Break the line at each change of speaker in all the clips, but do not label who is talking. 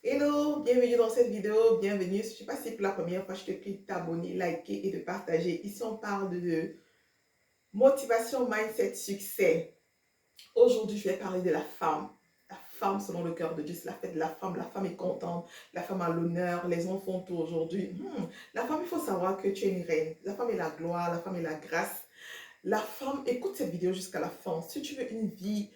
Hello, bienvenue dans cette vidéo, bienvenue. Si tu passes pour la première fois, je te prie de t'abonner, liker et de partager. Ici, on parle de motivation, mindset, succès. Aujourd'hui, je vais parler de la femme. La femme selon le cœur de Dieu, c'est la fête de la femme est contente, la femme a l'honneur, les enfants tout aujourd'hui. La femme, il faut savoir que tu es une reine. La femme est la gloire, la femme est la grâce. La femme, écoute cette vidéo jusqu'à la fin. Si tu veux une vie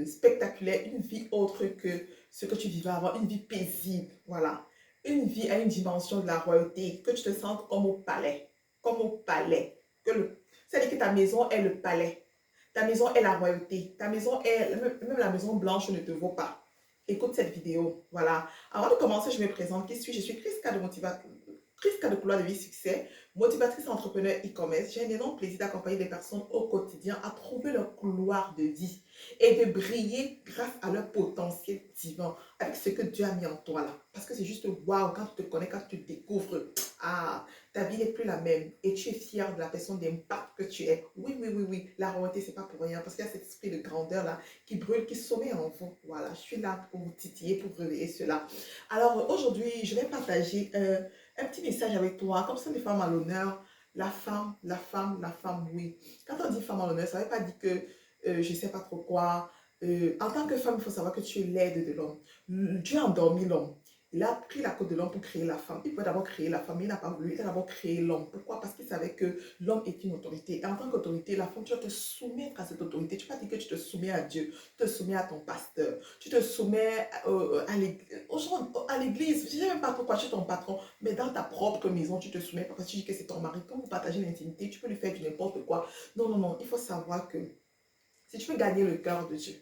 spectaculaire, une vie autre que ce que tu vivais avant, une vie paisible, voilà. Une vie à une dimension de la royauté, que tu te sentes comme au palais, comme au palais. C'est-à-dire que ta maison est le palais, ta maison est la royauté, ta maison est, même la maison blanche ne te vaut pas. Écoute cette vidéo, voilà. Avant de commencer, je me présente. Qui suis-je? Je suis Christka de Motivation. Prisca de couloir de vie succès, motivatrice entrepreneur e-commerce. J'ai un énorme plaisir d'accompagner des personnes au quotidien à trouver leur couloir de vie et de briller grâce à leur potentiel divin avec ce que Dieu a mis en toi là. Parce que c'est juste waouh quand tu te connais, quand tu te découvres. Ah, ta vie n'est plus la même et tu es fier de la personne d'impact que tu es. Oui, oui, oui, oui. La royauté, c'est pas pour rien parce qu'il y a cet esprit de grandeur là qui brûle, qui sommeille en vous. Voilà, je suis là pour vous titiller, pour réveiller cela. Alors aujourd'hui, je vais partager un petit message avec toi, comme ça les femmes à l'honneur, la femme, la femme, la femme, oui. Quand on dit femme à l'honneur, ça ne veut pas dire que je ne sais pas trop quoi. En tant que femme, il faut savoir que tu es l'aide de l'homme. Dieu a endormi l'homme. Il a pris la côte de l'homme pour créer la femme. Il pouvait d'abord créer la femme, mais il n'a pas voulu. Il a d'abord créé l'homme. Pourquoi? Parce qu'il savait que l'homme est une autorité. Et en tant qu'autorité, la femme, tu vas te soumettre à cette autorité. Tu ne vas pas dire que tu te soumets à Dieu. Tu te soumets à ton pasteur. Tu te soumets à l'église. Je ne sais même pas pourquoi tu es ton patron. Mais dans ta propre maison, tu te soumets parce que tu dis que c'est ton mari. Quand vous partagez l'intimité, tu peux lui faire du n'importe quoi. Non, non, non. Il faut savoir que si tu veux gagner le cœur de Dieu,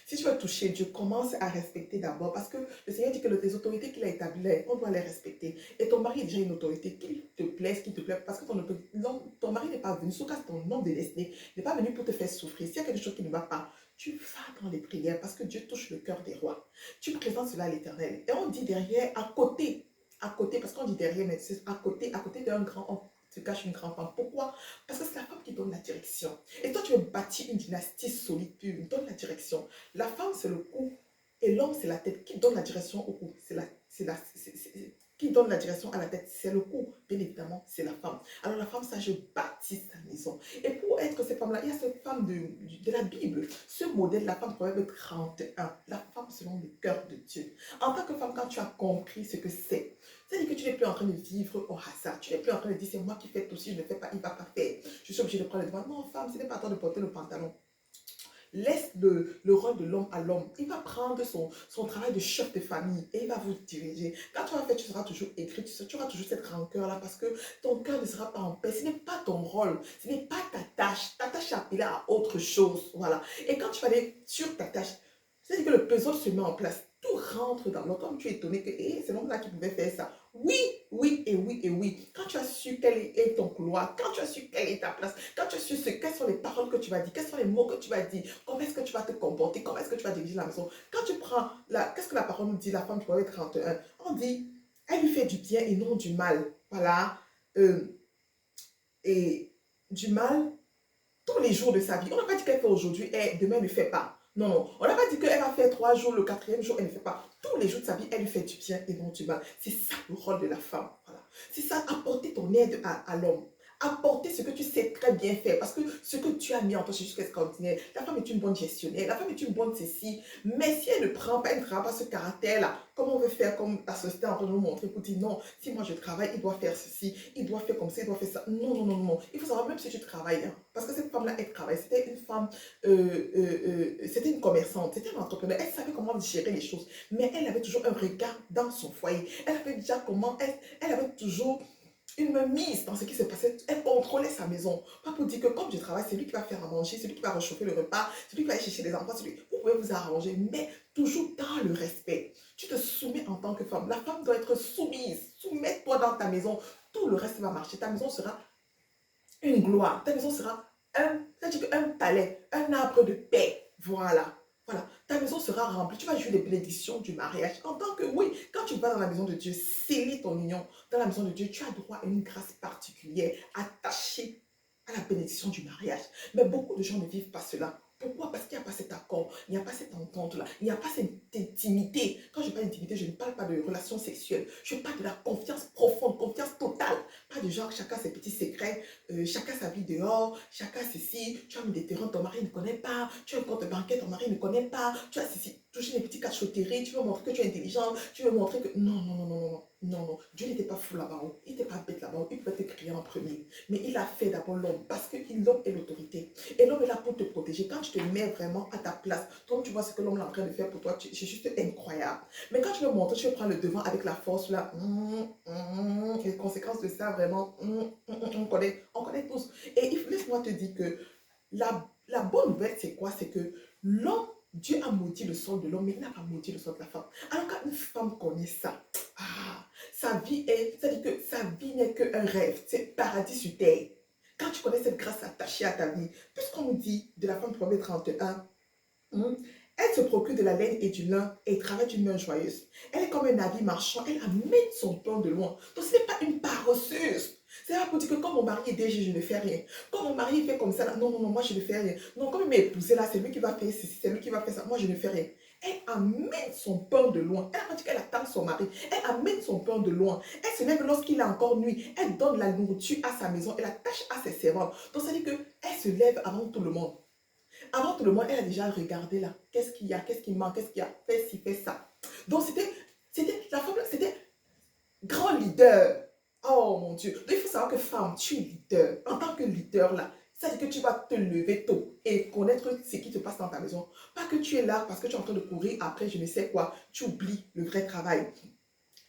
si tu veux toucher Dieu, commence à respecter d'abord. Parce que le Seigneur dit que les autorités qu'il a établies, on doit les respecter. Et ton mari est déjà une autorité, qu'il te plaise, qu'il te plaise. Parce que ton mari n'est pas venu, sauf que ton homme de destinée n'est pas venu pour te faire souffrir. S'il y a quelque chose qui ne va pas, tu vas dans les prières parce que Dieu touche le cœur des rois. Tu présentes cela à l'Éternel. Et on dit derrière, à côté, parce qu'on dit derrière, mais c'est à côté d'un grand homme se cache une grande femme. Pourquoi? Parce que c'est la femme qui donne la direction. Et toi, tu veux bâtir une dynastie solide, tu donnes la direction. La femme, c'est le cou et l'homme, c'est la tête. Qui donne la direction au cou? Qui donne la direction à la tête? C'est le cou. Bien évidemment, c'est la femme. Alors la femme, ça, je bâtis sa maison. Et pour être cette femme-là, il y a cette femme de la Bible. Ce modèle, la femme Proverbe 31. La femme selon le cœur de Dieu. En tant que femme, quand tu as compris ce que c'est-à-dire que tu n'es plus en train de vivre au hasard. Tu n'es plus en train de dire, c'est moi qui fais tout, si je ne le fais pas, il ne va pas faire. Je suis obligée de prendre le devant. Non, femme, ce n'est pas à toi de porter le pantalon. Laisse le rôle de l'homme à l'homme. Il va prendre son travail de chef de famille et il va vous diriger. Quand tu vas faire, tu seras toujours écrit, tu auras toujours cette rancœur-là parce que ton cœur ne sera pas en paix. Ce n'est pas ton rôle, ce n'est pas ta tâche. Ta tâche est appelée à autre chose. Voilà. Et quand tu vas aller sur ta tâche, c'est-à-dire que le puzzle se met en place. Tout rentre dans l'autre. Comme tu es étonné que c'est l'homme-là qui pouvait faire ça. Oui, oui et oui et oui. Quand tu as su quel est ton couloir, quand tu as su quelle est ta place, quand tu as su quelles sont les paroles que tu vas dire, quels sont les mots que tu vas dire, comment est-ce que tu vas te comporter, comment est-ce que tu vas diriger la maison. Quand tu prends, qu'est-ce que la parole nous dit, la femme qui être 31? On dit, elle lui fait du bien et non du mal. Voilà. Et du mal tous les jours de sa vie. On n'a pas dit qu'elle fait aujourd'hui et demain ne fait pas. Non, non. On n'a pas dit qu'elle va faire 3 jours, le quatrième jour, elle ne fait pas. Tous les jours de sa vie, elle lui fait du bien et non du mal. C'est ça le rôle de la femme. Voilà. C'est ça, apporter ton aide à l'homme. Apporter ce que tu sais très bien faire. Parce que ce que tu as mis en toi, c'est juste extraordinaire. La femme est une bonne gestionnaire. La femme est une bonne ceci. Mais si elle ne prend pas, elle ne travaille pas ce caractère-là, comment on veut faire comme la société en train de nous montrer pour dire non, si moi je travaille, il doit faire ceci, il doit faire comme ça, il doit faire ça. Non, non, non, non. Il faut savoir, même si tu travailles, hein, parce que cette femme-là, elle travaille. C'était une femme, c'était une commerçante, c'était une entrepreneur. Elle savait comment gérer les choses. Mais elle avait toujours un regard dans son foyer. Elle avait déjà comment, elle avait toujours une mise dans ce qui se passait. Elle contrôlait sa maison. Pas pour dire que comme je travaille, c'est lui qui va faire à manger, c'est lui qui va réchauffer le repas, c'est lui qui va aller chercher les enfants, c'est lui. Vous pouvez vous arranger, mais toujours dans le respect. Tu te soumets en tant que femme. La femme doit être soumise. Soumets-toi dans ta maison. Tout le reste va marcher. Ta maison sera une gloire. Ta maison sera un palais, un arbre de paix. Voilà. Voilà. Ta maison sera remplie. Tu vas jouer les bénédictions du mariage. En tant que, oui, quand tu vas dans la maison de Dieu, sceller ton union. Dans la maison de Dieu, tu as droit à une grâce particulière attachée à la bénédiction du mariage. Mais beaucoup de gens ne vivent pas cela. Pourquoi? Parce qu'il n'y a pas cet accord, il n'y a pas cette entente-là, il n'y a pas cette intimité. Quand je parle d'intimité, je ne parle pas de relations sexuelles. Je parle de la confiance profonde, confiance totale. Pas du genre, chacun ses petits secrets, chacun sa vie dehors, chacun ceci. Tu as mis des terrains, ton mari ne connaît pas. Tu as un compte bancaire, ton mari ne connaît pas. Tu as ceci, toucher les petits cachotteries. Tu veux montrer que tu es intelligent. Tu veux montrer que... Non, non, non, non, non, non. Non, non. Dieu n'était pas fou là-bas. Il n'était pas bête là-bas. Il peut te crier en premier. Mais il a fait d'abord l'homme parce que l'homme est l'autorité. Et l'homme est là pour te protéger. Quand tu te mets vraiment à ta place, toi, tu vois ce que l'homme est en train de faire pour toi, c'est juste incroyable. Mais quand tu veux montrer, tu veux prendre le devant avec la force, là, les conséquences de ça, vraiment, on connaît tous. Et laisse-moi te dire que la bonne nouvelle, c'est quoi? C'est que l'homme, Dieu a maudit le sol de l'homme, mais il n'a pas maudit le sol de la femme. Alors quand une femme connaît ça, sa vie est, c'est-à-dire que sa vie n'est qu'un rêve, c'est paradis sur terre. Quand tu connais cette grâce attachée à ta vie, puisqu'on nous dit de la femme Proverbe 31, elle se procure de la laine et du lin et travaille d'une main joyeuse. Elle est comme un navire marchand, elle amène son pain de loin. Donc ce n'est pas une paresseuse. C'est pas pour dire que quand mon mari est DG, je ne fais rien. Quand mon mari fait comme ça, non, non, non, moi je ne fais rien. Non, comme il m'a épousé là, c'est lui qui va faire ceci, c'est lui qui va faire ça, moi je ne fais rien. Elle amène son pain de loin. Elle a pas dit qu'elle attend son mari. Elle amène son pain de loin. Elle se lève lorsqu'il est encore nuit. Elle donne la nourriture à sa maison. Elle attache à ses servantes. Donc ça veut dire qu'elle se lève avant tout le monde. Avant tout le monde, elle a déjà regardé là. Qu'est-ce qu'il y a, qu'est-ce qui manque, qu'est-ce qu'il y a, fait ci, fait ça. Donc la femme, c'était grand leader. Oh mon Dieu. Donc il faut savoir que femme, tu es leader. En tant que leader là, ça veut dire que tu vas te lever tôt et connaître ce qui te passe dans ta maison. Pas que tu es là parce que tu es en train de courir après je ne sais quoi. Tu oublies le vrai travail.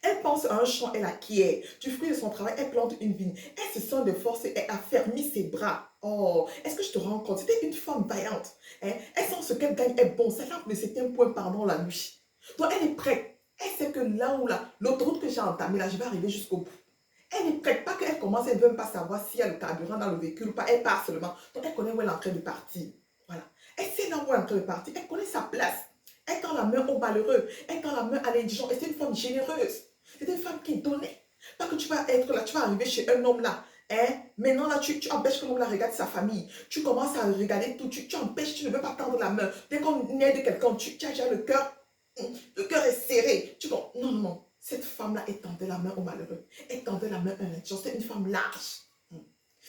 Elle pense à un champ, elle acquiert. Du fruit de son travail, elle plante une vigne. Elle se sent de force et elle affermit ses bras. Oh, est-ce que je te rends compte? C'était une femme vaillante. Hein? Elle sent ce qu'elle gagne est bon. Ça lampe ne s'éteint point pendant la nuit. Donc elle est prête. Elle sait que là où là, l'autoroute que j'ai entamée, là, je vais arriver jusqu'au bout. Elle est prête. Pas qu'elle commence, elle ne veut même pas savoir s'il y a le carburant dans le véhicule ou pas. Elle part seulement. Donc elle connaît où elle est en train de partir. Voilà. Elle sait là où elle est en train de partir. Elle connaît sa place. Elle tend la main aux malheureux. Elle tend la main à l'indigent. Et c'est une femme généreuse. C'est une femme qui donnait. Pas que tu vas être là, tu vas arriver chez un homme là. Hein? Maintenant là, tu empêches que l'homme là regarde sa famille. Tu commences à regarder tout. Tu empêches, tu ne veux pas tendre la main. Dès qu'on aide quelqu'un, tu as déjà le cœur est serré. Tu comprends? Non, non, non. Cette femme-là, elle tendait la main aux malheureux. Elle tendait la main à l'indigent. C'était une femme large.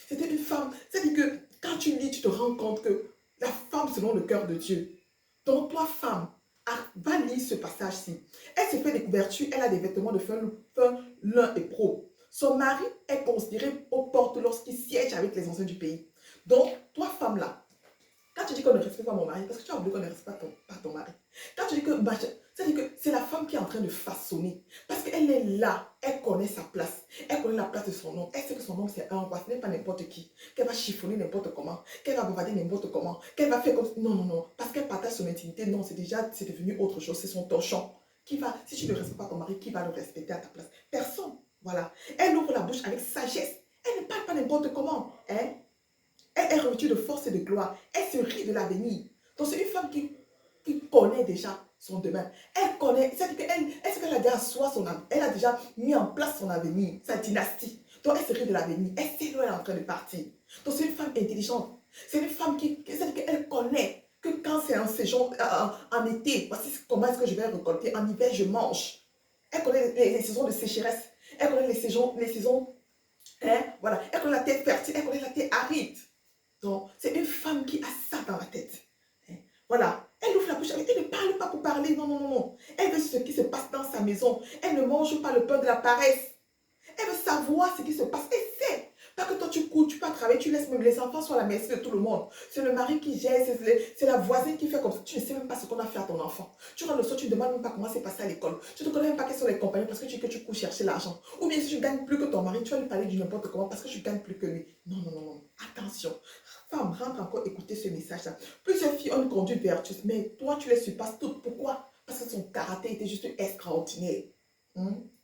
C'était une femme. C'est-à-dire que quand tu lis, tu te rends compte que la femme selon le cœur de Dieu. Donc toi, femme, va lire ce passage-ci. Elle se fait des couvertures, elle a des vêtements de fin lin et pro. Son mari est considéré aux portes lorsqu'il siège avec les anciens du pays. Donc, toi, femme là, quand tu dis qu'on ne respecte pas mon mari, parce que tu as oublié qu'on ne respecte pas ton mari. Quand tu dis que, c'est-à-dire que c'est la femme qui est en train de façonner. Parce qu'elle est là, elle connaît sa place. Elle connaît la place de son homme. Elle sait que son homme c'est un roi, ce n'est pas n'importe qui. Qu'elle va chiffonner n'importe comment. Qu'elle va bavarder n'importe comment. Qu'elle va faire comme... Non, non, non. Parce qu'elle partage son intimité. Non, c'est devenu autre chose. C'est son torchon. Si tu ne respectes pas ton mari, qui va le respecter à ta place? Personne. Voilà. Elle ouvre la bouche avec sagesse. Elle ne parle pas n'importe comment. Hein? Elle est revêtue de force et de gloire. Elle se rit de l'avenir. Donc c'est une femme qui connaît déjà son demain. Elle connaît, c'est-à-dire qu'elle sait qu'elle a déjà soi elle a déjà mis en place son avenir, sa dynastie. Donc elle se rit de l'avenir. Elle sait où elle est en train de partir. Donc c'est une femme intelligente. C'est une femme c'est-à-dire qu'elle connaît que quand c'est un séjour en été, voici comment est-ce que je vais récolter. En hiver, je mange. Elle connaît les saisons de sécheresse. Elle connaît les saisons, hein, voilà. Elle connaît la terre fertile, elle connaît la terre aride. Donc, c'est une femme qui a ça dans la tête. Voilà. Elle ouvre la bouche, elle ne parle pas pour parler. Non, non, non, non. Elle veut ce qui se passe dans sa maison. Elle ne mange pas le pain de la paresse. Elle veut savoir ce qui se passe. Elle sait. Pas que toi, tu cours, tu pars travailler, tu laisses même les enfants sur la merci de tout le monde. C'est le mari qui gère, c'est la voisine qui fait comme ça. Tu ne sais même pas ce qu'on a fait à ton enfant. Tu rentres le soir, tu ne demandes même pas comment c'est passé à l'école. Tu ne connais même pas quelles sont les compagnies parce que tu cours chercher l'argent. Ou bien si tu gagnes plus que ton mari, tu vas lui parler du n'importe comment parce que tu gagnes plus que lui. Non, non, non, non. Attention. Femme, rentre encore écouter ce message-là. Plusieurs filles ont une conduite vertueuse, mais toi, tu les surpasses toutes. Pourquoi? Parce que son caractère était juste extraordinaire.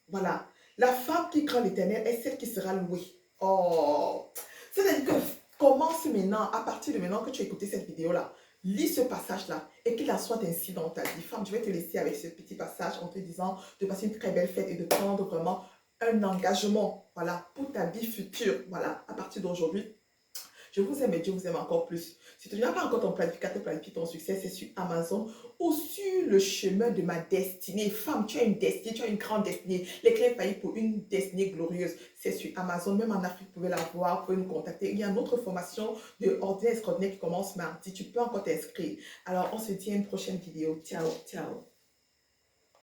Voilà. La femme qui craint l'Éternel est celle qui sera louée. Oh! C'est-à-dire que commence maintenant, à partir de maintenant que tu as écouté cette vidéo-là, lis ce passage-là et qu'il en soit ainsi dans ta vie. Femme, je vais te laisser avec ce petit passage en te disant de passer une très belle fête et de prendre vraiment un engagement, voilà, pour ta vie future, voilà, à partir d'aujourd'hui. Je vous aime et Dieu vous aime encore plus. Si tu n'as pas encore ton planificateur, planifie ton succès, c'est sur Amazon ou sur le chemin de ma destinée. Femme, tu as une destinée, tu as une grande destinée. Les clés faillies pour une destinée glorieuse, c'est sur Amazon. Même en Afrique, vous pouvez la voir, vous pouvez nous contacter. Il y a une autre formation de ordinaire extraordinaire qui commence mardi. Tu peux encore t'inscrire. Alors, on se dit à une prochaine vidéo. Ciao, ciao.